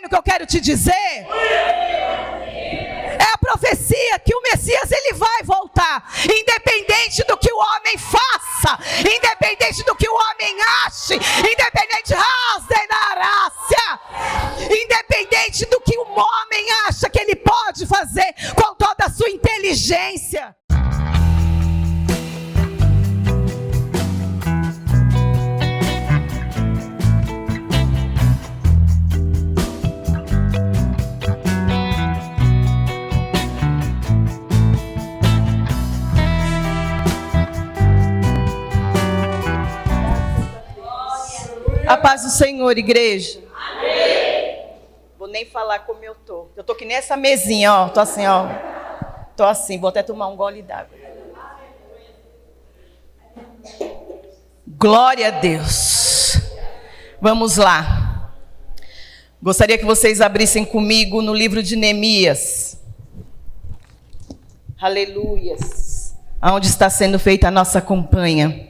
o que eu quero te dizer? É a profecia que o Messias ele vai voltar, independente do que o homem faça, independente do que o homem ache, independente independente do que o homem acha que ele pode fazer com toda a sua inteligência. A paz do Senhor, igreja. Amém. Vou nem falar como eu tô. Eu tô que nem essa mesinha, ó. Tô assim, ó. Tô assim, vou até tomar um gole d'água. Glória a Deus. Vamos lá. Gostaria que vocês abrissem comigo no livro de Neemias. Aleluias. Aonde está sendo feita a nossa campanha.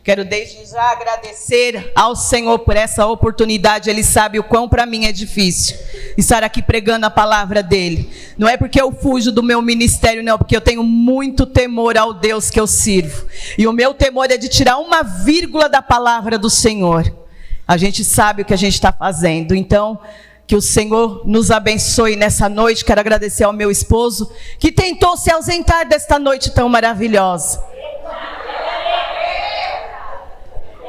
Quero desde já agradecer ao Senhor por essa oportunidade. Ele sabe o quão para mim é difícil estar aqui pregando a palavra dele. Não é porque eu fujo do meu ministério, não, porque eu tenho muito temor ao Deus que eu sirvo. E o meu temor é de tirar uma vírgula da palavra do Senhor. A gente sabe o que a gente está fazendo. Então, que o Senhor nos abençoe nessa noite. Quero agradecer ao meu esposo que tentou se ausentar desta noite tão maravilhosa.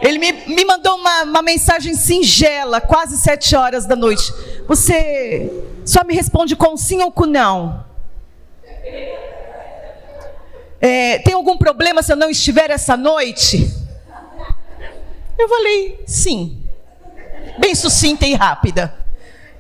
Ele me mandou uma mensagem singela, quase 7 horas da noite. Você só me responde com sim ou com não. Tem algum problema se eu não estiver essa noite? Eu falei, sim. Bem sucinta e rápida.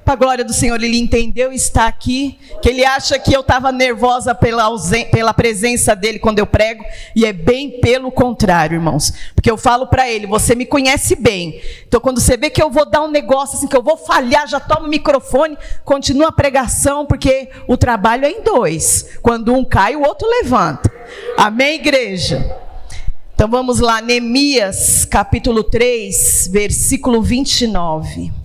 Para a glória do Senhor, ele entendeu e está aqui, que ele acha que eu estava nervosa pela presença dele quando eu prego, e é bem pelo contrário, irmãos, porque eu falo para ele, você me conhece bem, então quando você vê que eu vou dar um negócio assim, que eu vou falhar, já toma o microfone, continua a pregação, porque o trabalho é em 2, quando um cai, o outro levanta, amém, igreja? Então vamos lá, Neemias, capítulo 3, versículo 29.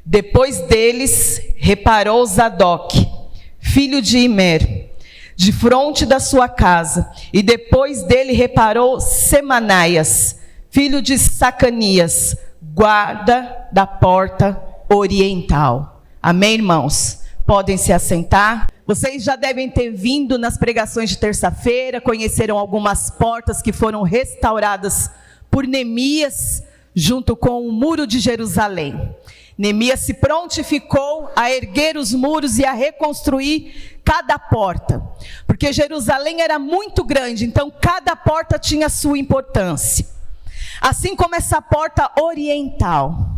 Depois deles, reparou Zadok, filho de Imer, de fronte da sua casa. E depois dele reparou Semanaias, filho de Sacanias, guarda da porta oriental. Amém, irmãos? Podem se assentar. Vocês já devem ter vindo nas pregações de terça-feira, conheceram algumas portas que foram restauradas por Neemias, junto com o muro de Jerusalém. Neemias se prontificou a erguer os muros e a reconstruir cada porta, porque Jerusalém era muito grande, então cada porta tinha sua importância. Assim como essa porta oriental,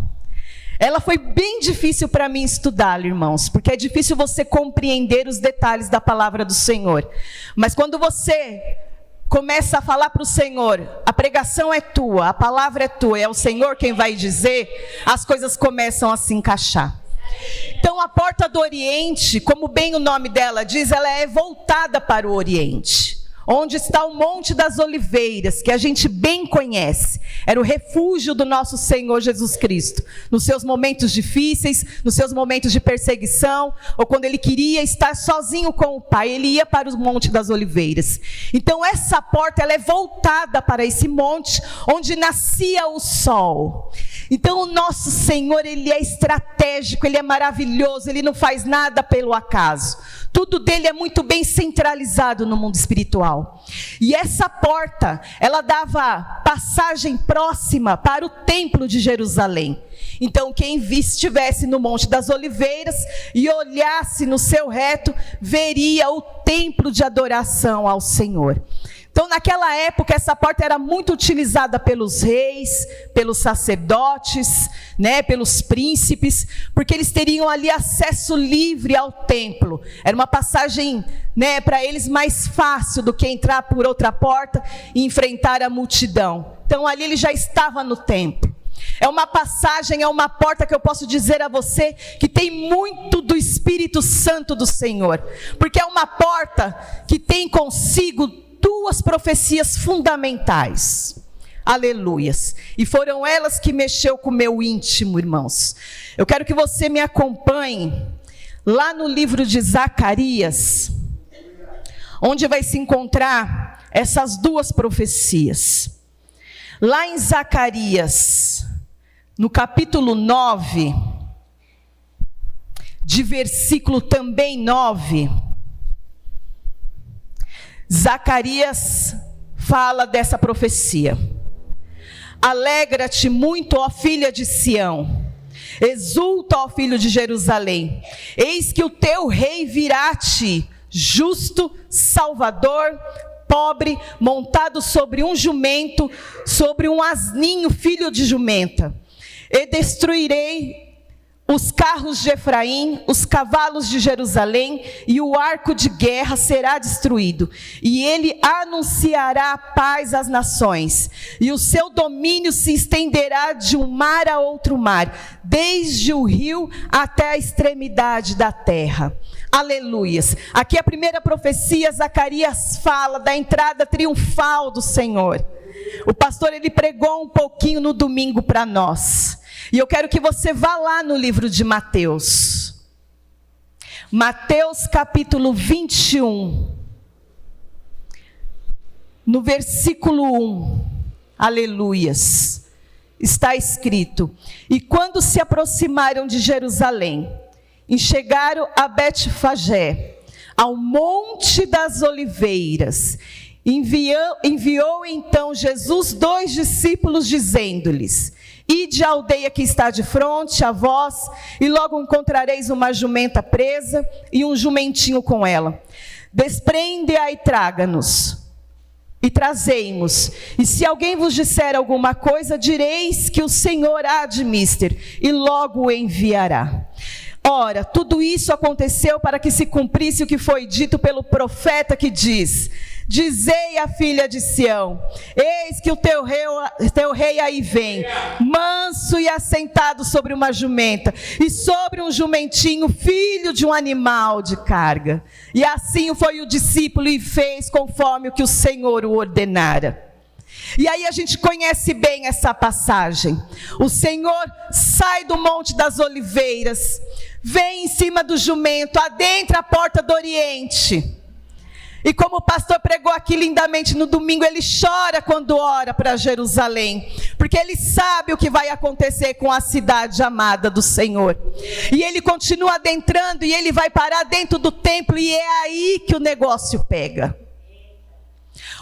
ela foi bem difícil para mim estudá-la, irmãos, porque é difícil você compreender os detalhes da palavra do Senhor. Mas quando você começa a falar para o Senhor, a pregação é tua, a palavra é tua, é o Senhor quem vai dizer, as coisas começam a se encaixar. Então a porta do Oriente, como bem o nome dela diz, ela é voltada para o Oriente, onde está o Monte das Oliveiras, que a gente bem conhece, era o refúgio do nosso Senhor Jesus Cristo, nos seus momentos difíceis, nos seus momentos de perseguição, ou quando ele queria estar sozinho com o Pai, ele ia para o Monte das Oliveiras. Então essa porta, ela é voltada para esse monte, onde nascia o sol. Então o nosso Senhor, ele é estratégico, ele é maravilhoso, ele não faz nada pelo acaso. Tudo dele é muito bem centralizado no mundo espiritual. E essa porta, ela dava passagem próxima para o templo de Jerusalém. Então quem estivesse no Monte das Oliveiras e olhasse no seu reto, veria o templo de adoração ao Senhor. Então naquela época essa porta era muito utilizada pelos reis, pelos sacerdotes, pelos príncipes, porque eles teriam ali acesso livre ao templo. Era uma passagem para eles mais fácil do que entrar por outra porta e enfrentar a multidão. Então ali ele já estava no templo. É uma passagem, é uma porta que eu posso dizer a você que tem muito do Espírito Santo do Senhor, porque é uma porta que tem consigo 2 profecias fundamentais. Aleluias. E foram elas que mexeu com o meu íntimo, irmãos. Eu quero que você me acompanhe lá no livro de Zacarias, onde vai se encontrar essas duas profecias. Lá em Zacarias, no capítulo 9, de versículo também 9, Zacarias fala dessa profecia. Alegra-te muito, ó filha de Sião, exulta, ó filho de Jerusalém, eis que o teu rei virá-te, justo, salvador, pobre, montado sobre um jumento, sobre um asninho, filho de jumenta. E destruirei os carros de Efraim, os cavalos de Jerusalém, e o arco de guerra será destruído. E ele anunciará paz às nações, e o seu domínio se estenderá de um mar a outro mar, desde o rio até a extremidade da terra. Aleluias. Aqui a primeira profecia, Zacarias fala da entrada triunfal do Senhor. O pastor, ele pregou um pouquinho no domingo para nós. E eu quero que você vá lá no livro de Mateus. Mateus capítulo 21. No versículo 1. Aleluias. Está escrito: e quando se aproximaram de Jerusalém, e chegaram a Betfagé, ao monte das oliveiras, enviou então Jesus 2 discípulos, dizendo-lhes: ide à aldeia que está de fronte a vós, e logo encontrareis uma jumenta presa e um jumentinho com ela. Desprende-a e traga-nos, e trazei-nos. E se alguém vos disser alguma coisa, direis que o Senhor há de mister, e logo o enviará. Ora, tudo isso aconteceu para que se cumprisse o que foi dito pelo profeta, que diz: dizei à filha de Sião, eis que o teu rei aí vem, manso e assentado sobre uma jumenta, e sobre um jumentinho, filho de um animal de carga. E assim foi o discípulo, e fez conforme o que o Senhor o ordenara. E aí a gente conhece bem essa passagem. O Senhor sai do Monte das Oliveiras, vem em cima do jumento, adentra a porta do Oriente. E como o pastor pregou aqui lindamente no domingo, ele chora quando ora para Jerusalém, porque ele sabe o que vai acontecer com a cidade amada do Senhor. E ele continua adentrando, e ele vai parar dentro do templo, e é aí que o negócio pega.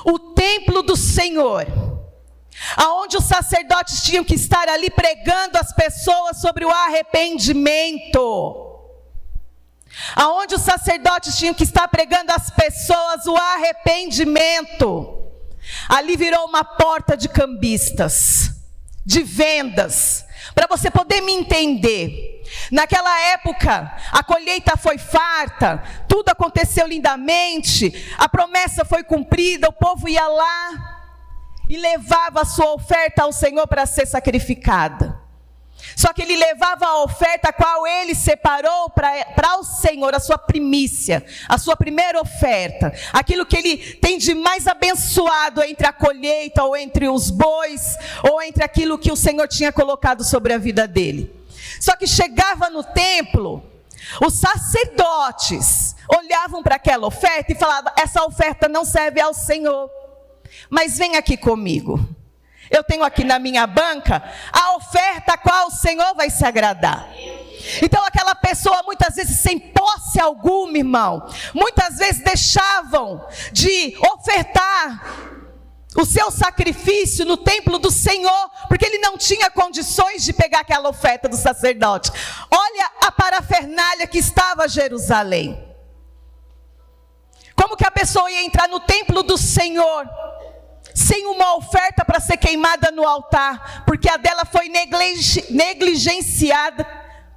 O templo do Senhor, aonde os sacerdotes tinham que estar ali pregando às pessoas sobre o arrependimento. Aonde os sacerdotes tinham que estar pregando às pessoas o arrependimento. Ali virou uma porta de cambistas, de vendas. Para você poder me entender, naquela época a colheita foi farta, tudo aconteceu lindamente, a promessa foi cumprida, o povo ia lá e levava a sua oferta ao Senhor para ser sacrificada. Só que ele levava a oferta a qual ele separou para o Senhor, a sua primícia, a sua primeira oferta, aquilo que ele tem de mais abençoado entre a colheita, ou entre os bois, ou entre aquilo que o Senhor tinha colocado sobre a vida dele. Só que chegava no templo, os sacerdotes olhavam para aquela oferta e falavam: essa oferta não serve ao Senhor, mas vem aqui comigo. Eu tenho aqui na minha banca a oferta a qual o Senhor vai se agradar. Então aquela pessoa, muitas vezes sem posse alguma, irmão, muitas vezes deixavam de ofertar o seu sacrifício no templo do Senhor, porque ele não tinha condições de pegar aquela oferta do sacerdote. Olha a parafernália que estava Jerusalém. Como que a pessoa ia entrar no templo do Senhor sem uma oferta para ser queimada no altar, porque a dela foi negligenciada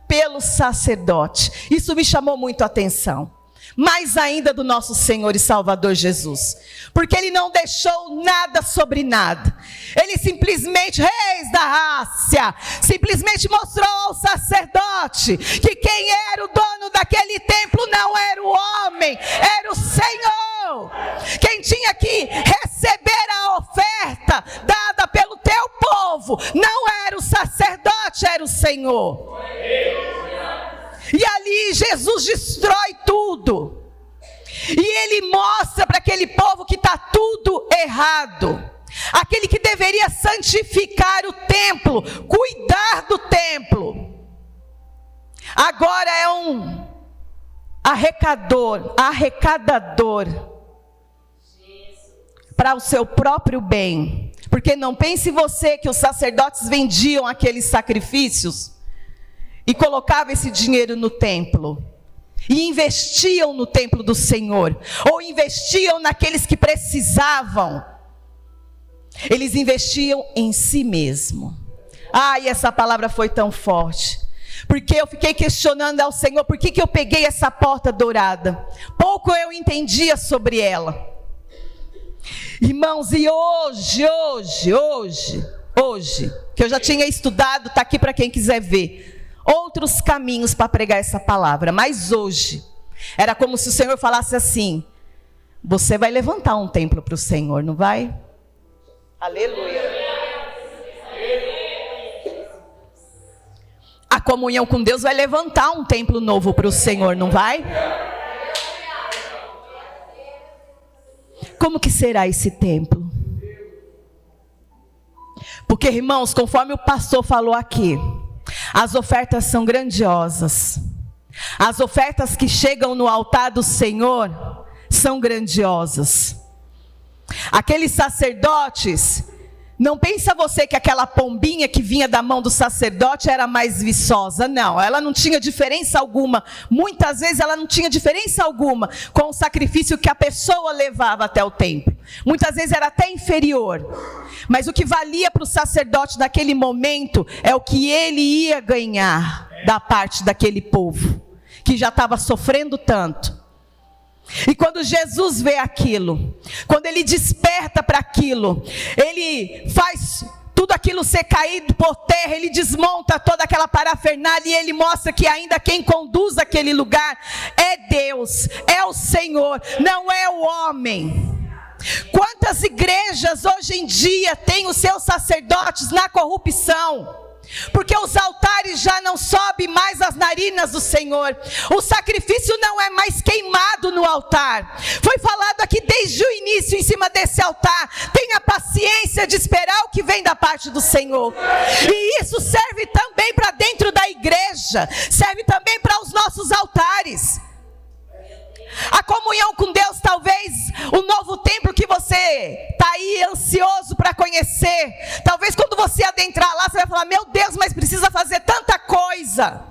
pelo sacerdote? Isso me chamou muito a atenção. Mais ainda do nosso Senhor e Salvador Jesus, porque Ele não deixou nada sobre nada. Ele simplesmente, reis da raça, simplesmente mostrou ao sacerdote que quem era o dono daquele templo não era o homem, era o Senhor. Quem tinha que receber a oferta dada pelo Senhor. E ali Jesus destrói tudo. E Ele mostra para aquele povo que está tudo errado. Aquele que deveria santificar o templo, cuidar do templo, agora é um arrecadador para o seu próprio bem. Porque não pense você que os sacerdotes vendiam aqueles sacrifícios e colocavam esse dinheiro no templo e investiam no templo do Senhor, ou investiam naqueles que precisavam. Eles investiam em si mesmo. E essa palavra foi tão forte, porque eu fiquei questionando ao Senhor, por que eu peguei essa porta dourada? Pouco eu entendia sobre ela. Irmãos, e hoje, que eu já tinha estudado, está aqui para quem quiser ver, outros caminhos para pregar essa palavra, mas hoje, era como se o Senhor falasse assim: você vai levantar um templo para o Senhor, não vai? Aleluia. A comunhão com Deus vai levantar um templo novo para o Senhor, não vai? Como que será esse templo? Porque, irmãos, conforme o pastor falou aqui, as ofertas são grandiosas. As ofertas que chegam no altar do Senhor são grandiosas. Aqueles sacerdotes, não pensa você que aquela pombinha que vinha da mão do sacerdote era mais viçosa. Não, ela não tinha diferença alguma. Muitas vezes ela não tinha diferença alguma com o sacrifício que a pessoa levava até o templo. Muitas vezes era até inferior. Mas o que valia para o sacerdote naquele momento é o que ele ia ganhar da parte daquele povo, que já estava sofrendo tanto. E quando Jesus vê aquilo, quando Ele desperta para aquilo, Ele faz tudo aquilo ser caído por terra, Ele desmonta toda aquela parafernália e Ele mostra que ainda quem conduz aquele lugar é Deus, é o Senhor, não é o homem. Quantas igrejas hoje em dia têm os seus sacerdotes na corrupção? Porque os altares já não sobem mais as narinas do Senhor. O sacrifício não é mais queimado no altar. Foi falado aqui desde o início em cima desse altar: tenha paciência de esperar o que vem da parte do Senhor. E isso serve também para dentro da igreja, serve também para os nossos altares. A comunhão com Deus, talvez o novo templo que você está aí ansioso para conhecer, talvez quando você adentrar lá, você vai falar: meu Deus, mas precisa fazer tanta coisa.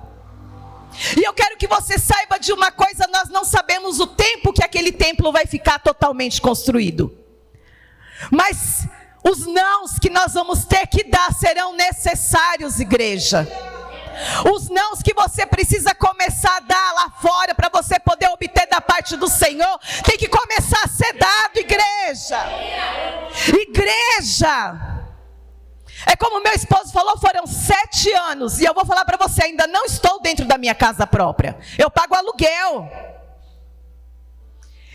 E eu quero que você saiba de uma coisa: nós não sabemos o tempo que aquele templo vai ficar totalmente construído. Mas os nãos que nós vamos ter que dar serão necessários, igreja. Os nãos que você precisa começar a dar lá fora para você poder obter da parte do Senhor, tem que começar a ser dado, igreja. Igreja, é como meu esposo falou, foram 7 anos, e eu vou falar para você, ainda não estou dentro da minha casa própria, eu pago aluguel.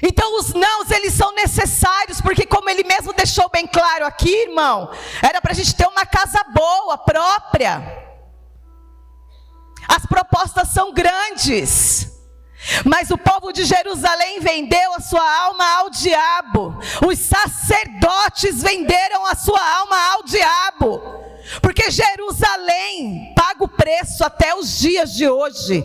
Então os nãos, eles são necessários, porque como ele mesmo deixou bem claro aqui, irmão, era para a gente ter uma casa boa, própria. As propostas são grandes, mas o povo de Jerusalém vendeu a sua alma ao diabo. Os sacerdotes venderam a sua alma ao diabo, porque Jerusalém paga o preço até os dias de hoje.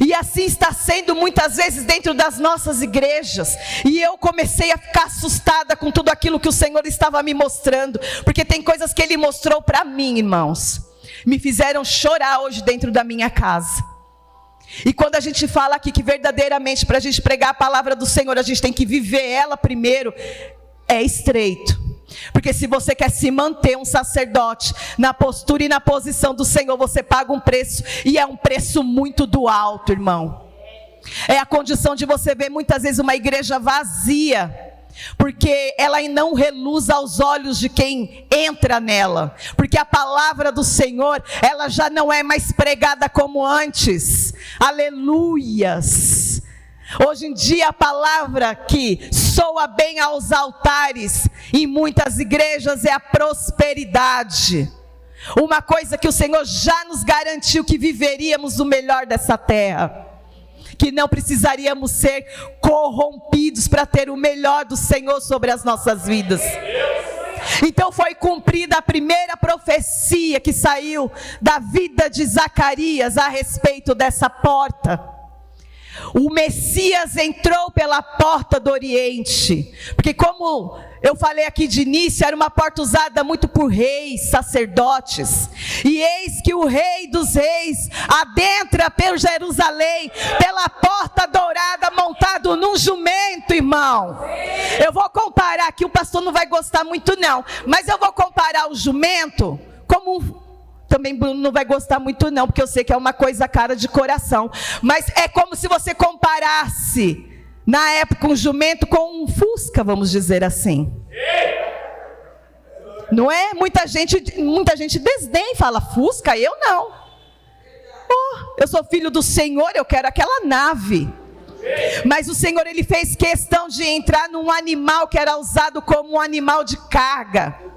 E assim está sendo muitas vezes dentro das nossas igrejas. E eu comecei a ficar assustada com tudo aquilo que o Senhor estava me mostrando, porque tem coisas que Ele mostrou para mim, irmãos, me fizeram chorar hoje dentro da minha casa. E quando a gente fala aqui que verdadeiramente para a gente pregar a palavra do Senhor, a gente tem que viver ela primeiro, é estreito. Porque se você quer se manter um sacerdote na postura e na posição do Senhor, você paga um preço, e é um preço muito do alto, irmão. É a condição de você ver muitas vezes uma igreja vazia, porque ela não reluz aos olhos de quem entra nela, porque a palavra do Senhor, ela já não é mais pregada como antes. Aleluias. Hoje em dia a palavra que soa bem aos altares em muitas igrejas é a prosperidade. Uma coisa que o Senhor já nos garantiu, que viveríamos o melhor dessa terra, que não precisaríamos ser corrompidos para ter o melhor do Senhor sobre as nossas vidas. Então foi cumprida a primeira profecia que saiu da vida de Zacarias a respeito dessa porta. O Messias entrou pela porta do Oriente, porque como eu falei aqui de início, era uma porta usada muito por reis, sacerdotes, e eis que o Rei dos Reis adentra por Jerusalém, pela porta dourada, montado num jumento, irmão. Eu vou comparar aqui, o pastor não vai gostar muito não, mas eu vou comparar o jumento como... Também Bruno não vai gostar muito não, porque eu sei que é uma coisa cara de coração. Mas é como se você comparasse, na época, um jumento com um fusca, vamos dizer assim. Não é? Muita gente desdém e fala, fusca? Eu não. Oh, eu sou filho do Senhor, eu quero aquela nave. Mas o Senhor, Ele fez questão de entrar num animal que era usado como um animal de carga.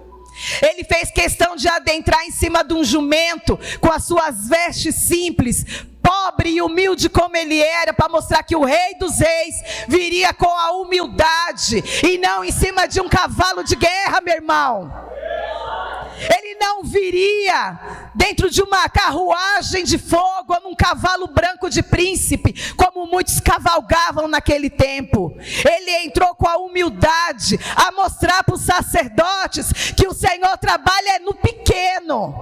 Ele fez questão de adentrar em cima de um jumento, com as suas vestes simples, pobre e humilde como ele era, para mostrar que o Rei dos Reis viria com a humildade, e não em cima de um cavalo de guerra, meu irmão. Ele não viria dentro de uma carruagem de fogo, ou num cavalo branco de príncipe, como muitos cavalgavam naquele tempo. Ele entrou com a humildade, a mostrar para os sacerdotes que o Senhor trabalha no pequeno,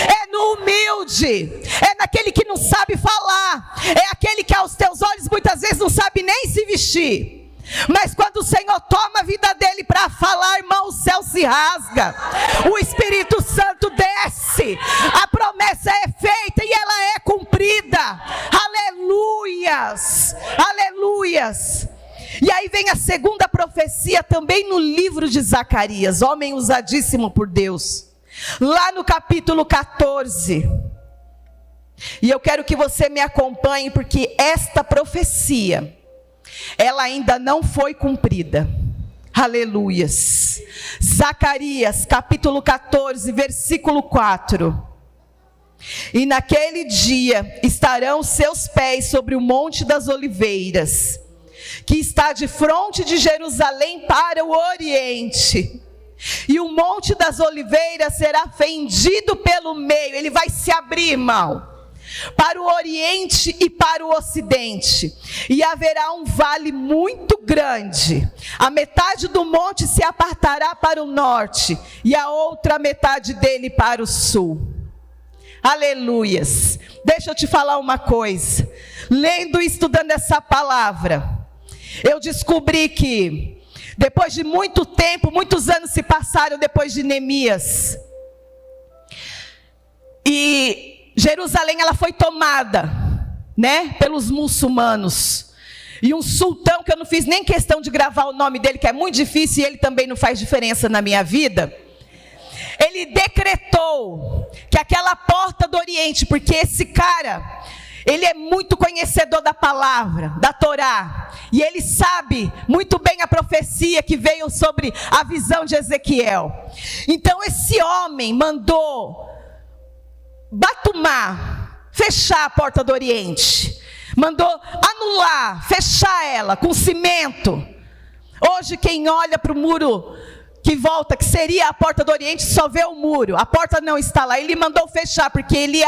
é no humilde, é naquele que não sabe falar, é aquele que aos teus olhos muitas vezes não sabe nem se vestir. Mas quando o Senhor toma a vida dele para falar, irmão, o céu se rasga, o Espírito Santo desce, a promessa é feita e ela é cumprida. Aleluias, aleluias. E aí vem a segunda profecia, também no livro de Zacarias, homem usadíssimo por Deus, lá no capítulo 14. E eu quero que você me acompanhe, porque esta profecia, ela ainda não foi cumprida. Aleluias. Zacarias capítulo 14, versículo 4. E naquele dia estarão seus pés sobre o monte das oliveiras, que está de fronte de Jerusalém para o oriente. E o monte das oliveiras será fendido pelo meio, ele vai se abrir, irmão, para o oriente e para o ocidente, e haverá um vale muito grande. A metade do monte se apartará para o norte, e a outra metade dele para o sul. Aleluias. Deixa eu te falar uma coisa, lendo e estudando essa palavra, eu descobri que depois de muito tempo, muitos anos se passaram depois de Neemias, e Jerusalém ela foi tomada, né, pelos muçulmanos. E um sultão, que eu não fiz nem questão de gravar o nome dele, que é muito difícil e ele também não faz diferença na minha vida. Ele decretou que aquela porta do Oriente, porque esse cara, ele é muito conhecedor da palavra, da Torá, e ele sabe muito bem a profecia que veio sobre a visão de Ezequiel. Então esse homem mandou batumar, fechar a porta do Oriente, mandou anular, fechar ela com cimento. Hoje quem olha para o muro que volta, que seria a porta do Oriente, só vê o muro, a porta não está lá. Ele mandou fechar, porque ele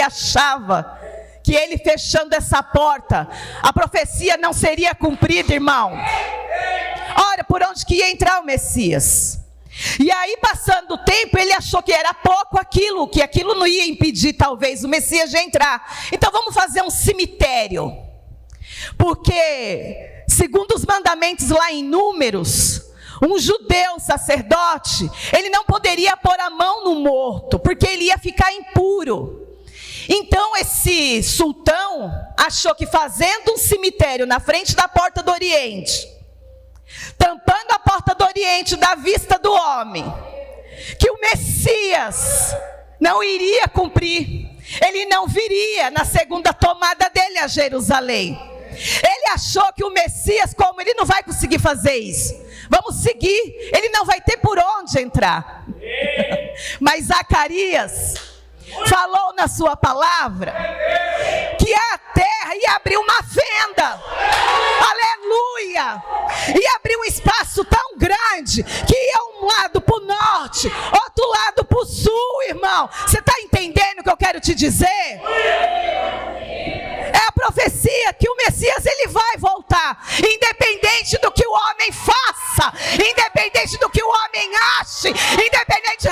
achava que ele fechando essa porta, a profecia não seria cumprida, irmão. Ora, por onde que ia entrar o Messias? E aí, passando o tempo, ele achou que era pouco aquilo, que aquilo não ia impedir talvez o Messias de entrar. Então vamos fazer um cemitério, porque segundo os mandamentos lá em Números, um judeu sacerdote, ele não poderia pôr a mão no morto, porque ele ia ficar impuro. Então esse sultão achou que fazendo um cemitério na frente da porta do Oriente, tampando a porta do Oriente da vista do homem, que o Messias não iria cumprir, ele não viria na segunda tomada dele a Jerusalém. Ele achou que o Messias, como ele não vai conseguir fazer isso, Vamos seguir. Ele não vai ter por onde entrar. Mas Zacarias falou na sua palavra que a terra ia abrir uma fenda. Aleluia! Ia abrir um espaço tão grande que ia um lado para o norte, outro lado para o sul, irmão. Você está entendendo o que eu quero te dizer? É a profecia que o Messias ele vai voltar, independente do que o homem faça, independente do que o homem ache, independente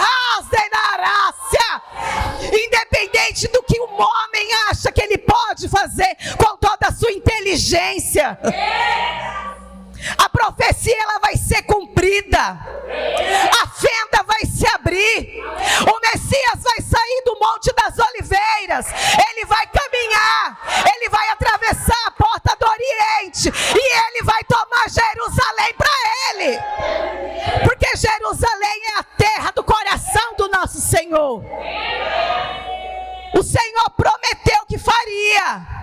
do que o homem acha que ele pode fazer com toda a sua inteligência. A profecia ela vai ser cumprida, a fenda vai se abrir, o Messias vai sair do Monte das Oliveiras, ele vai caminhar, ele vai atravessar a porta do Oriente e ele vai tomar Jerusalém para ele, porque Jerusalém é a terra do coração do nosso Senhor. O Senhor prometeu que faria.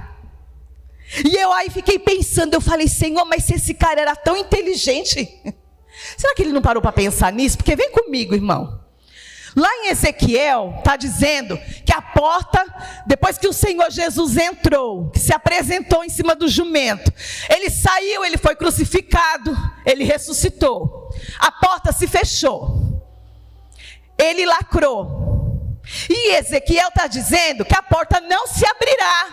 E eu aí fiquei pensando, eu falei, Senhor, mas se esse cara era tão inteligente, será que ele não parou para pensar nisso? Porque vem comigo, irmão. Lá em Ezequiel, está dizendo que a porta, depois que o Senhor Jesus entrou, que se apresentou em cima do jumento, ele saiu, ele foi crucificado, ele ressuscitou. A porta se fechou. Ele lacrou. E Ezequiel está dizendo que a porta não se abrirá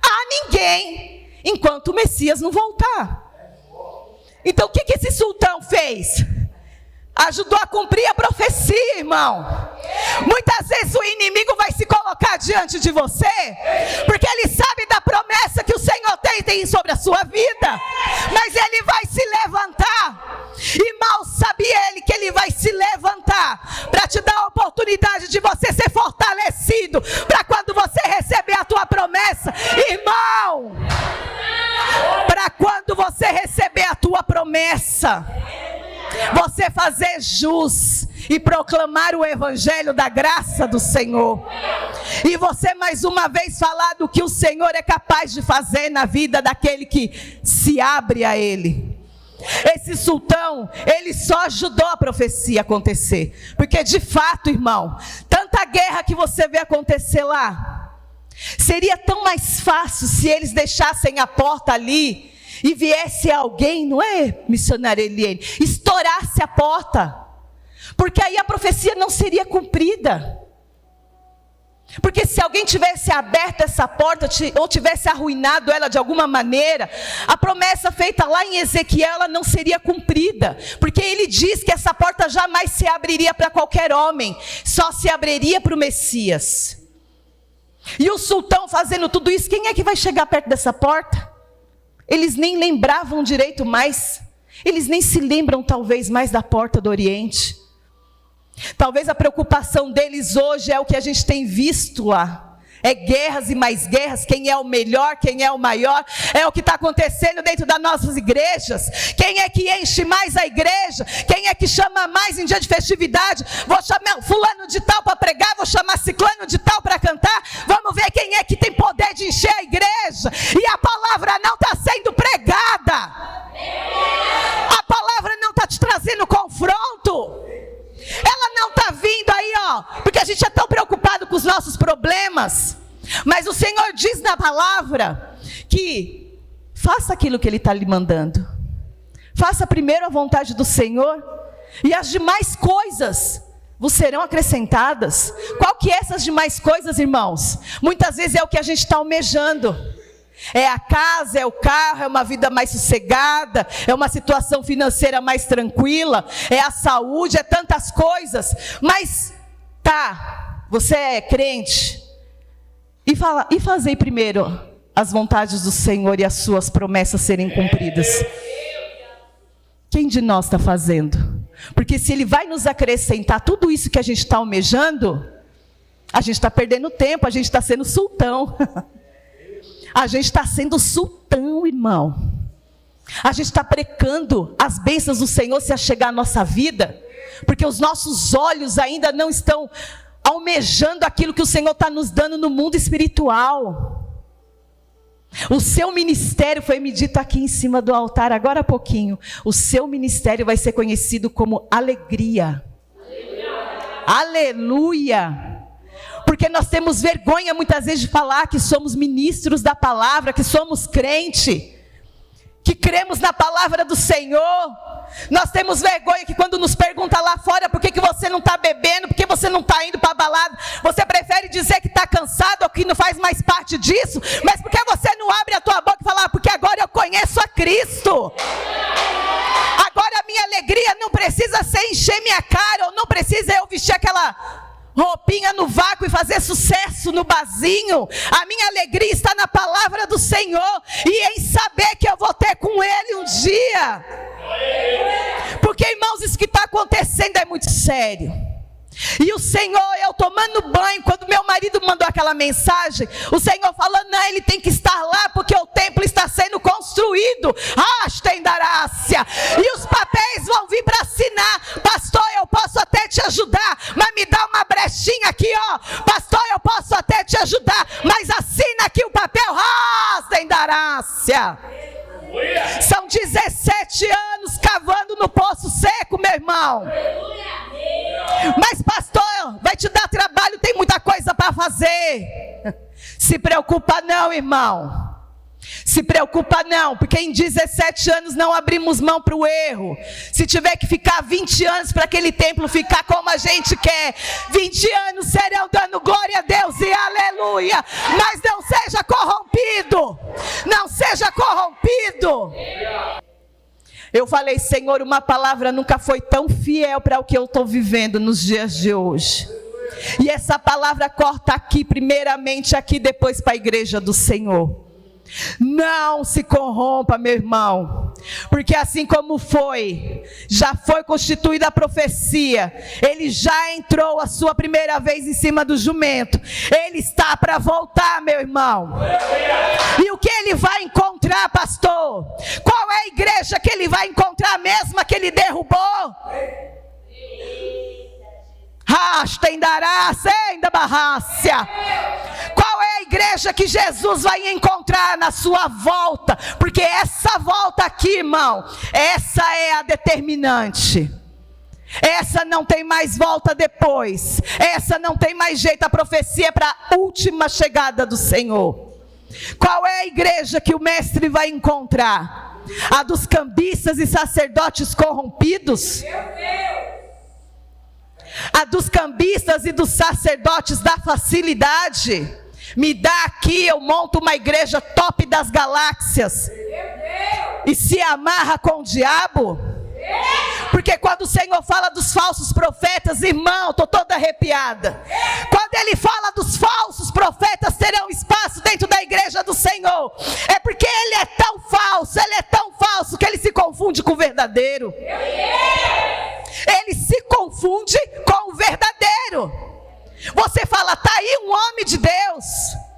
a ninguém enquanto o Messias não voltar. Então o que esse sultão fez? Ajudou a cumprir a profecia, irmão. Muitas vezes o inimigo vai se colocar diante de você, porque ele sabe da promessa que o Senhor tem sobre a sua vida, mas ele vai se levantar, e mal sabe ele que ele vai se levantar para te dar a oportunidade de você ser fortalecido, para quando você receber a tua promessa, irmão, para quando você receber a tua promessa, você fazer jus e proclamar o evangelho da graça do Senhor, e você mais uma vez falar do que o Senhor é capaz de fazer na vida daquele que se abre a Ele. Esse sultão, ele só ajudou a profecia a acontecer, porque de fato, irmão, tanta guerra que você vê acontecer lá, seria tão mais fácil se eles deixassem a porta ali e viesse alguém, não é, missionária Eliane, estourasse a porta, porque aí a profecia não seria cumprida. Porque se alguém tivesse aberto essa porta, ou tivesse arruinado ela de alguma maneira, a promessa feita lá em Ezequiel, ela não seria cumprida. Porque ele diz que essa porta jamais se abriria para qualquer homem, só se abriria para o Messias. E o sultão fazendo tudo isso, quem é que vai chegar perto dessa porta? Eles nem lembravam direito mais, eles nem se lembram talvez mais da porta do Oriente. Talvez a preocupação deles hoje é o que a gente tem visto lá. É guerras e mais guerras, quem é o melhor, quem é o maior, é o que está acontecendo dentro das nossas igrejas. Quem é que enche mais a igreja, quem é que chama mais em dia de festividade. Vou chamar fulano de tal para pregar, vou chamar ciclano de tal para cantar. Vamos ver quem é que tem poder de encher a igreja, e a palavra não está sendo pregada, a palavra não está te trazendo confronto. Ela não está vindo aí, ó, porque a gente é tão preocupado com os nossos problemas. Mas o Senhor diz na palavra que faça aquilo que Ele está lhe mandando. Faça primeiro a vontade do Senhor, e as demais coisas vos serão acrescentadas. Qual que é essas demais coisas, irmãos? Muitas vezes é o que a gente está almejando. É a casa, é o carro, é uma vida mais sossegada, é uma situação financeira mais tranquila, é a saúde, é tantas coisas. Mas tá, você é crente, e fazei primeiro as vontades do Senhor e as suas promessas serem cumpridas. Quem de nós está fazendo? Porque se Ele vai nos acrescentar tudo isso que a gente está almejando, a gente está perdendo tempo, a gente está sendo sultão. A gente está sendo sultão, irmão. A gente está precando as bênçãos do Senhor se achegar à nossa vida, porque os nossos olhos ainda não estão almejando aquilo que o Senhor está nos dando no mundo espiritual. O seu ministério, foi me dito aqui em cima do altar agora há pouquinho, o seu ministério vai ser conhecido como alegria. Aleluia! Porque nós temos vergonha muitas vezes de falar que somos ministros da palavra, que somos crente, que cremos na palavra do Senhor. Nós temos vergonha que quando nos pergunta lá fora por que você não está bebendo, por que você não está indo para a balada, você prefere dizer que está cansado ou que não faz mais parte disso, mas por que você não abre a tua boca e fala, porque agora eu conheço a Cristo. Agora a minha alegria não precisa ser encher minha cara, ou não precisa eu vestir aquela roupinha no vácuo e fazer sucesso no barzinho. A minha alegria está na palavra do Senhor e em saber que eu vou ter com Ele um dia. Porque, irmãos, isso que está acontecendo é muito sério. E o Senhor, eu tomando banho, quando meu marido mandou aquela mensagem, o Senhor falou, não, ele tem que estar lá, porque o templo está sendo construído. Astendarácia. E os papéis vão vir para assinar. Pastor, eu posso até te ajudar, mas me dá uma brechinha aqui, ó. Pastor, eu posso até te ajudar, mas assina aqui o papel. Astendarácia. São 17 anos cavando no poço seco, meu irmão. Mas pastor, vai te dar trabalho, tem muita coisa para fazer. Se preocupa não, irmão. Se preocupa não, porque em 17 anos não abrimos mão para o erro. Se tiver que ficar 20 anos para aquele templo ficar como a gente quer, 20 anos serão dando glória a Deus e aleluia. Mas não seja corrompido. Não seja corrompido. Eu falei, Senhor, uma palavra nunca foi tão fiel para o que eu estou vivendo nos dias de hoje. E essa palavra corta aqui, primeiramente aqui, depois para a igreja do Senhor. Não se corrompa, meu irmão, porque assim como já foi constituída a profecia, ele já entrou a sua primeira vez em cima do jumento, ele está para voltar, meu irmão. E o que ele vai encontrar, pastor? Qual é a igreja que ele vai encontrar, mesma que ele derrubou? Qual é a igreja que Jesus vai encontrar na sua volta? Porque essa volta aqui, irmão, essa é a determinante. Essa não tem mais volta depois. Essa não tem mais jeito. A profecia é para a última chegada do Senhor. Qual é a igreja que o mestre vai encontrar? A dos cambistas e sacerdotes corrompidos? A dos cambistas e dos sacerdotes da facilidade? Me dá aqui, eu monto uma igreja top das galáxias. E se amarra com o diabo? Porque quando o Senhor fala dos falsos profetas, irmão, estou toda arrepiada. Quando Ele fala dos falsos profetas terão espaço dentro da igreja do Senhor, é porque Ele é tão falso que Ele se confunde com o verdadeiro. Ele se confunde com o verdadeiro. Você fala, está aí um homem de Deus,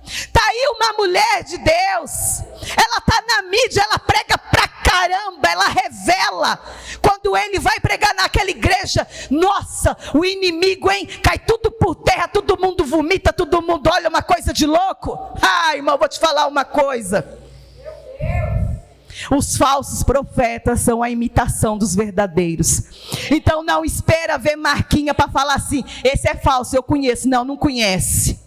está aí uma mulher de Deus, ela está na mídia, ela prega pra caramba, ela revela. Quando ele vai pregar naquela igreja, nossa, o inimigo, hein, cai tudo por terra, todo mundo vomita, todo mundo olha, uma coisa de louco. Ai, irmão, vou te falar uma coisa. Os falsos profetas são a imitação dos verdadeiros. Então não espera ver marquinha para falar assim, esse é falso, eu conheço. Não conhece.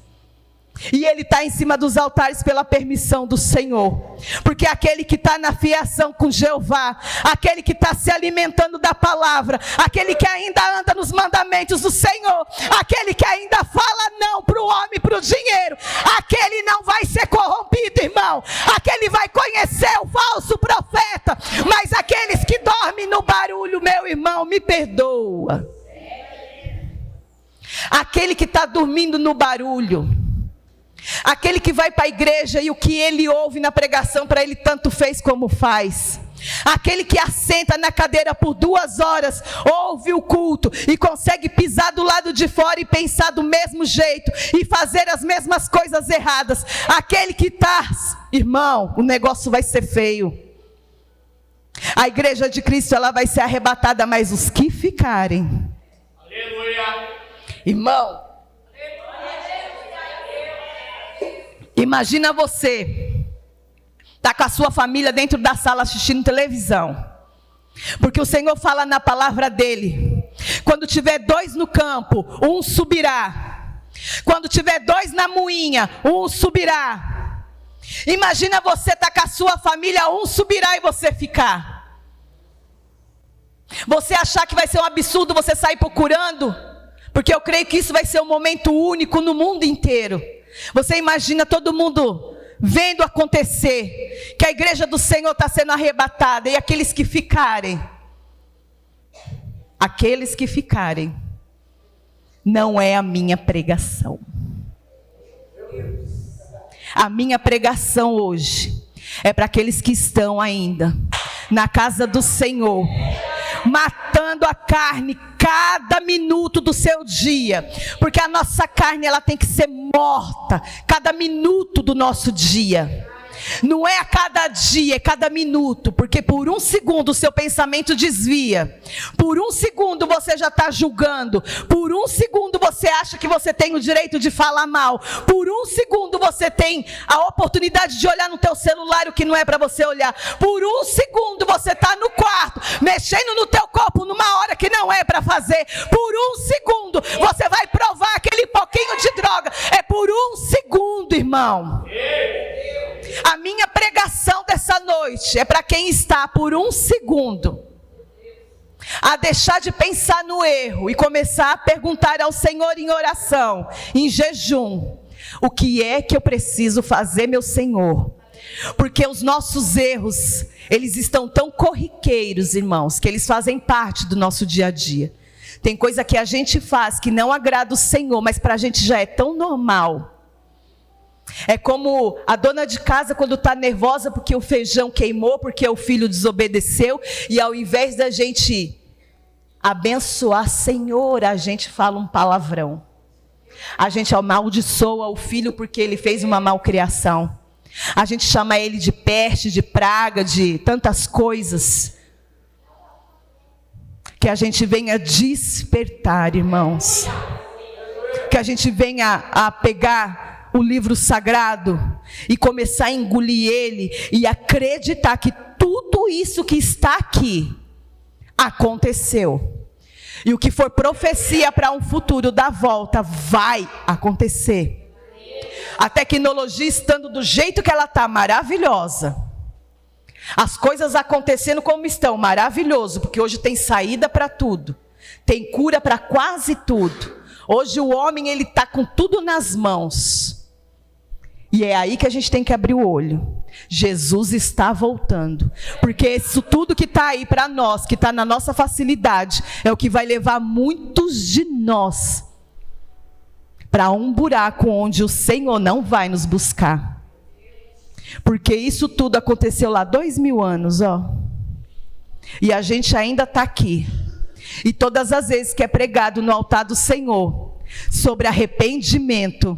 E ele está em cima dos altares pela permissão do Senhor. Porque aquele que está na fiação com Jeová, aquele que está se alimentando da palavra, aquele que ainda anda nos mandamentos do Senhor, aquele que ainda fala não para o homem e para o dinheiro, aquele não vai ser corrompido, irmão. Aquele vai conhecer o falso profeta. Mas aqueles que dormem no barulho, meu irmão, me perdoa. Aquele que está dormindo no barulho, aquele que vai para a igreja e o que ele ouve na pregação para ele tanto fez como faz. Aquele que assenta na cadeira por 2 horas, ouve o culto e consegue pisar do lado de fora e pensar do mesmo jeito e fazer as mesmas coisas erradas. Aquele que está, irmão, o negócio vai ser feio. A igreja de Cristo, ela vai ser arrebatada, mas os que ficarem, aleluia, irmão, imagina você está com a sua família dentro da sala assistindo televisão. Porque o Senhor fala na palavra dele: quando tiver 2 no campo, um subirá. Quando tiver 2 na moinha, um subirá. Imagina você estar com a sua família, um subirá e você ficar. Você achar que vai ser um absurdo você sair procurando? Porque eu creio que isso vai ser um momento único no mundo inteiro. Você imagina todo mundo vendo acontecer, que a igreja do Senhor está sendo arrebatada, e aqueles que ficarem, não é a minha pregação. A minha pregação hoje é para aqueles que estão ainda na casa do Senhor, matando a carne cada minuto do seu dia, porque a nossa carne ela tem que ser morta cada minuto do nosso dia. Não é a cada dia, é cada minuto, porque por 1 segundo o seu pensamento desvia, por 1 segundo você já está julgando, por 1 segundo você acha que você tem o direito de falar mal, por 1 segundo você tem a oportunidade de olhar no teu celular o que não é para você olhar, por 1 segundo você está no quarto, mexendo no teu corpo numa hora que não é para fazer, por 1 segundo você vai provar aquele pouquinho de droga, é por 1 segundo, irmão. A minha pregação dessa noite é para quem está por 1 segundo a deixar de pensar no erro e começar a perguntar ao Senhor em oração, em jejum: o que é que eu preciso fazer, meu Senhor? Porque os nossos erros, eles estão tão corriqueiros, irmãos, que eles fazem parte do nosso dia a dia. Tem coisa que a gente faz que não agrada o Senhor, mas para a gente já é tão normal. É como a dona de casa quando está nervosa porque o feijão queimou, porque o filho desobedeceu, e ao invés da gente abençoar, Senhor, a gente fala um palavrão. A gente amaldiçoa o filho porque ele fez uma malcriação. A gente chama ele de peste, de praga, de tantas coisas. Que a gente venha despertar, irmãos. Que a gente venha a pegar o livro sagrado e começar a engolir ele e acreditar que tudo isso que está aqui aconteceu. E o que for profecia para um futuro da volta vai acontecer. A tecnologia estando do jeito que ela está, maravilhosa. As coisas acontecendo como estão, maravilhoso, porque hoje tem saída para tudo. Tem cura para quase tudo. Hoje o homem ele está com tudo nas mãos. E é aí que a gente tem que abrir o olho. Jesus está voltando. Porque isso tudo que está aí para nós, que está na nossa facilidade, é o que vai levar muitos de nós para um buraco onde o Senhor não vai nos buscar. Porque isso tudo aconteceu lá 2000 anos, ó. E a gente ainda está aqui. E todas as vezes que é pregado no altar do Senhor sobre arrependimento,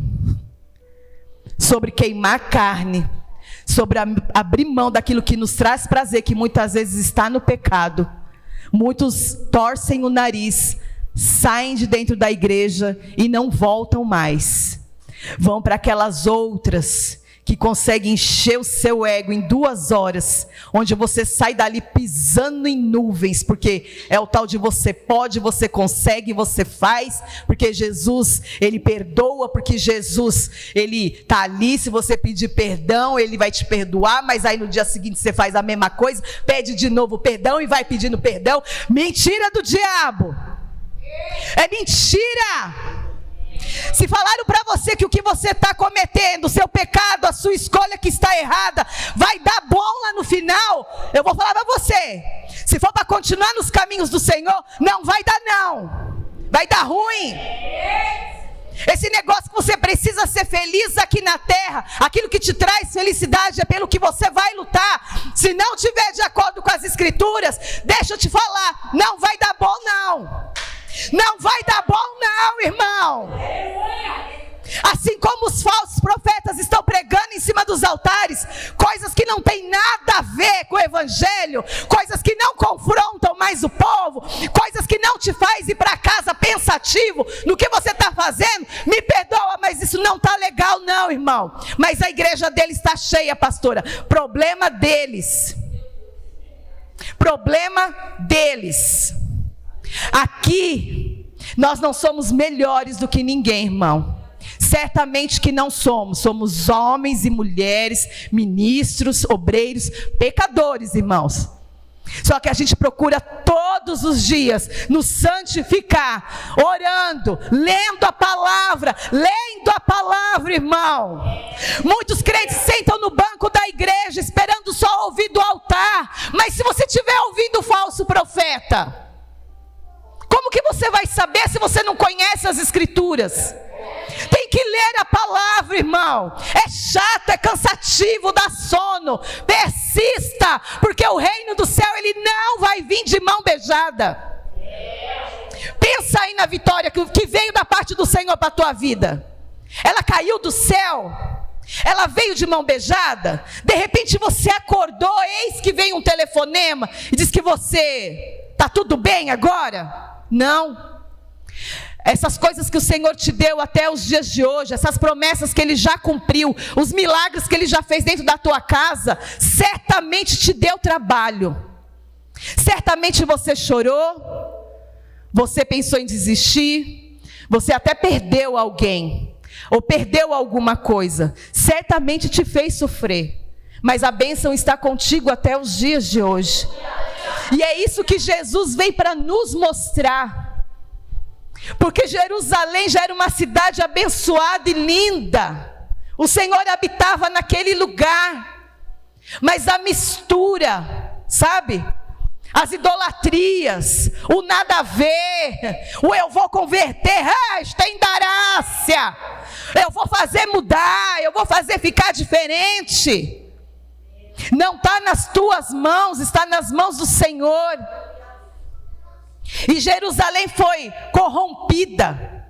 sobre queimar carne, sobre abrir mão daquilo que nos traz prazer, que muitas vezes está no pecado, muitos torcem o nariz, saem de dentro da igreja e não voltam mais. Vão para aquelas outras que conseguem encher o seu ego em 2 horas, onde você sai dali pisando em nuvens, porque é o tal de você pode, você consegue, você faz, porque Jesus, ele perdoa, porque Jesus, ele está ali, se você pedir perdão, ele vai te perdoar, mas aí no dia seguinte você faz a mesma coisa, pede de novo perdão e vai pedindo perdão. Mentira do diabo! É mentira! Se falaram para você que o que você está cometendo, o seu pecado, a sua escolha que está errada, vai dar bom lá no final, eu vou falar para você, se for para continuar nos caminhos do Senhor, não vai dar não, vai dar ruim. Esse negócio que você precisa ser feliz aqui na terra, aquilo que te traz felicidade é pelo que você vai lutar. Se não tiver de acordo com as escrituras, deixa eu te falar, não vai dar bom não. Não vai dar bom não, irmão. Assim como os falsos profetas estão pregando em cima dos altares coisas que não tem nada a ver com o evangelho, coisas que não confrontam mais o povo, coisas que não te faz ir para casa pensativo no que você está fazendo, me perdoa, mas isso não está legal não, irmão. irmão. Mas a igreja deles está cheia, pastora. Problema deles. Problema deles. Aqui, nós não somos melhores do que ninguém, irmão. Certamente que não somos. Somos homens e mulheres, ministros, obreiros, pecadores, irmãos. Só que a gente procura todos os dias nos santificar, orando, lendo a palavra, irmão. Muitos crentes sentam no banco da igreja esperando só ouvir do altar. Mas se você estiver ouvindo o falso profeta, como que você vai saber se você não conhece as escrituras? Tem que ler a palavra, irmão. É chato, é cansativo, dá sono. Persista, porque o reino do céu, ele não vai vir de mão beijada. Pensa aí na vitória que veio da parte do Senhor para a tua vida. Ela caiu do céu, ela veio de mão beijada. De repente você acordou, eis que vem um telefonema e diz que você está tudo bem agora? Não. Essas coisas que o Senhor te deu até os dias de hoje, essas promessas que Ele já cumpriu, os milagres que Ele já fez dentro da tua casa, certamente te deu trabalho. Certamente você chorou, você pensou em desistir, você até perdeu alguém, ou perdeu alguma coisa. Certamente te fez sofrer, mas a bênção está contigo até os dias de hoje. E é isso que Jesus vem para nos mostrar. Porque Jerusalém já era uma cidade abençoada e linda. O Senhor habitava naquele lugar. Mas a mistura, sabe? As idolatrias, o nada a ver, o eu vou converter, tem darácia, eu vou fazer mudar, eu vou fazer ficar diferente. Não está nas tuas mãos, está nas mãos do Senhor. E Jerusalém foi corrompida,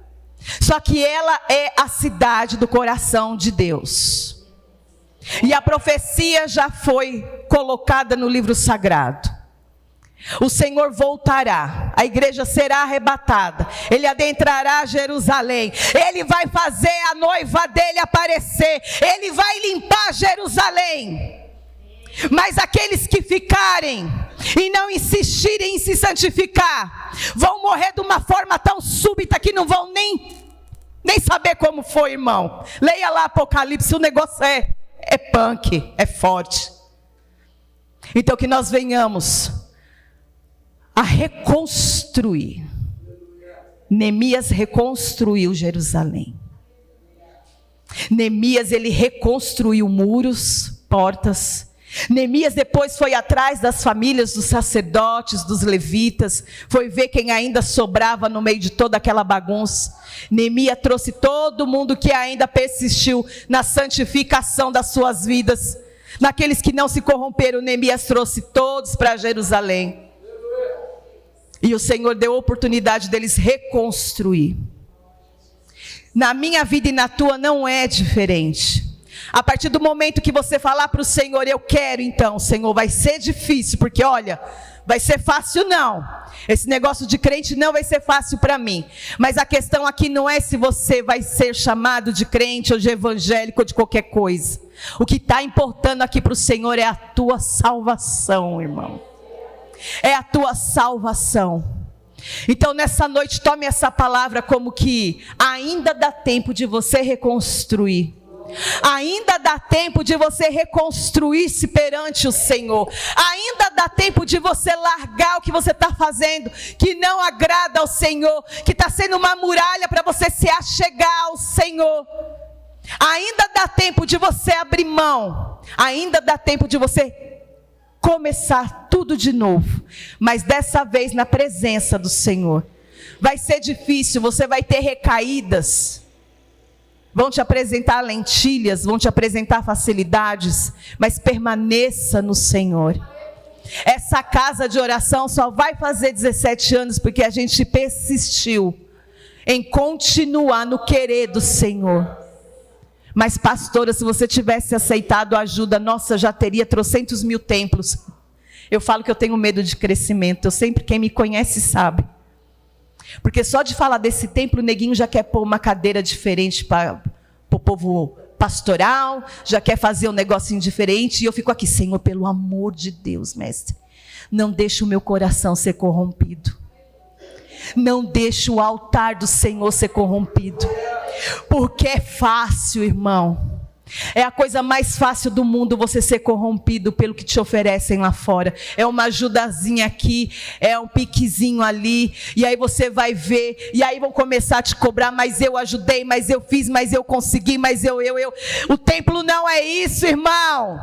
só que ela é a cidade do coração de Deus. E a profecia já foi colocada no livro sagrado. O Senhor voltará, a igreja será arrebatada, Ele adentrará Jerusalém, Ele vai fazer a noiva dele aparecer, Ele vai limpar Jerusalém. Mas aqueles que ficarem e não insistirem em se santificar, vão morrer de uma forma tão súbita que não vão nem saber como foi, irmão. Leia lá Apocalipse, o negócio é punk, é forte. Então que nós venhamos a reconstruir. Neemias reconstruiu Jerusalém. Neemias, ele reconstruiu muros, portas. Neemias depois foi atrás das famílias dos sacerdotes, dos levitas, foi ver quem ainda sobrava no meio de toda aquela bagunça. Neemias trouxe todo mundo que ainda persistiu na santificação das suas vidas. Naqueles que não se corromperam, Neemias trouxe todos para Jerusalém. E o Senhor deu a oportunidade deles reconstruir. Na minha vida e na tua não é diferente. A partir do momento que você falar para o Senhor, eu quero, então, Senhor, vai ser difícil, porque olha, vai ser fácil não. Esse negócio de crente não vai ser fácil para mim. Mas a questão aqui não é se você vai ser chamado de crente ou de evangélico ou de qualquer coisa. O que está importando aqui para o Senhor é a tua salvação, irmão. É a tua salvação. Então nessa noite tome essa palavra como que ainda dá tempo de você reconstruir. Ainda dá tempo de você reconstruir-se perante o Senhor. Ainda dá tempo de você largar o que você está fazendo, que não agrada ao Senhor, que está sendo uma muralha para você se achegar ao Senhor. Ainda dá tempo de você abrir mão. Ainda dá tempo de você começar tudo de novo, mas dessa vez na presença do Senhor. Vai ser difícil, você vai ter recaídas. Vão te apresentar lentilhas, vão te apresentar facilidades, mas permaneça no Senhor. Essa casa de oração só vai fazer 17 anos porque a gente persistiu em continuar no querer do Senhor. Mas pastora, se você tivesse aceitado a ajuda, nossa, já teria trocentos mil templos. Eu falo que eu tenho medo de crescimento, quem me conhece sabe. Porque só de falar desse templo, o neguinho já quer pôr uma cadeira diferente para o povo pastoral, já quer fazer um negocinho diferente, e eu fico aqui, Senhor, pelo amor de Deus, mestre, não deixe o meu coração ser corrompido. Não deixe o altar do Senhor ser corrompido. Porque é fácil, irmão. É a coisa mais fácil do mundo você ser corrompido pelo que te oferecem lá fora. É uma ajudazinha aqui, é um piquezinho ali, e aí você vai ver, e aí vão começar a te cobrar, mas eu ajudei, mas eu fiz, mas eu consegui, mas eu. O templo não é isso, irmão.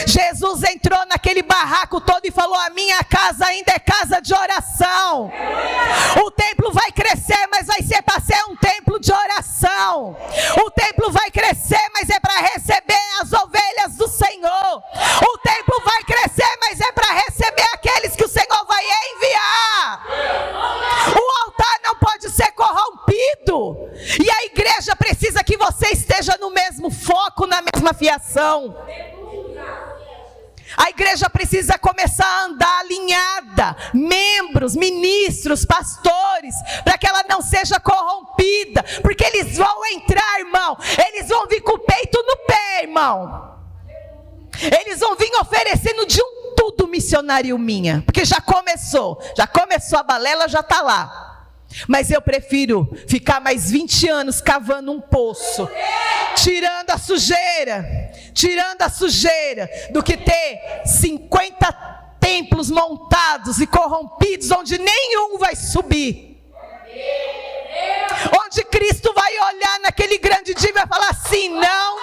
Jesus entrou naquele barraco todo e falou: a minha casa ainda é casa de oração. O templo vai crescer, mas vai ser para ser um templo de oração. O templo vai crescer, mas é para receber as ovelhas do Senhor. O templo vai crescer, mas é para receber aqueles que o Senhor vai enviar. O altar não pode ser corrompido. E a igreja precisa que você esteja no mesmo foco, na mesma fiação. A igreja precisa começar a andar alinhada, membros, ministros, pastores, para que ela não seja corrompida, porque eles vão entrar, irmão, eles vão vir com o peito no pé, irmão, eles vão vir oferecendo de um tudo missionário minha, porque já começou a balela, já está lá. Mas eu prefiro ficar mais 20 anos cavando um poço, tirando a sujeira, do que ter 50 templos montados e corrompidos, onde nenhum vai subir. Onde Cristo vai olhar naquele grande dia e vai falar assim: não.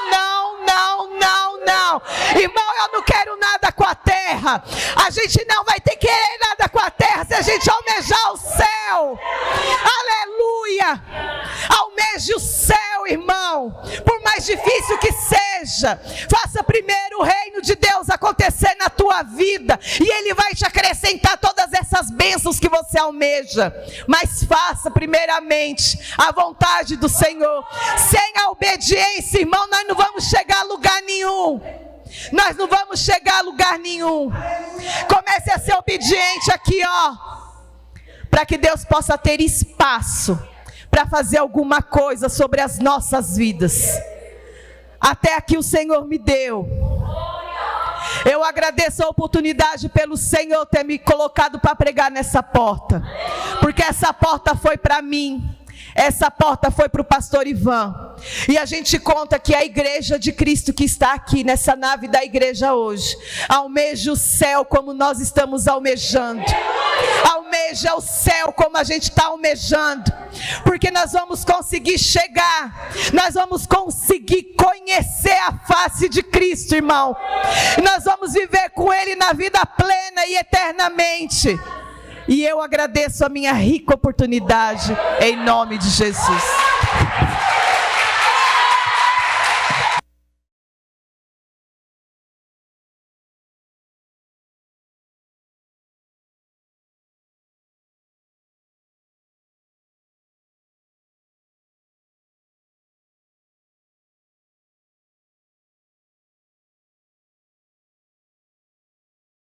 Irmão, eu não quero nada com a terra. A gente não vai ter que querer nada com a terra se a gente almejar o céu. Aleluia! Almeje o céu, irmão. Por mais difícil que seja, faça primeiro o reino de Deus acontecer na tua vida, e Ele vai te acrescentar todas essas bênçãos que você almeja. Mas faça primeiramente a vontade do Senhor. Sem a obediência, irmão, nós não vamos chegar a lugar nenhum. Comece a ser obediente aqui, ó, para que Deus possa ter espaço para fazer alguma coisa sobre as nossas vidas. Até aqui o Senhor me deu. Eu agradeço a oportunidade pelo Senhor ter me colocado para pregar nessa porta, porque essa porta foi para mim. Essa porta foi para o pastor Ivan. E a gente conta que a igreja de Cristo que está aqui nessa nave da igreja hoje almeja o céu como nós estamos almejando. Almeja o céu como a gente está almejando. Porque nós vamos conseguir chegar, nós vamos conseguir conhecer a face de Cristo, irmão. Nós vamos viver com Ele na vida plena e eternamente. E eu agradeço a minha rica oportunidade, em nome de Jesus.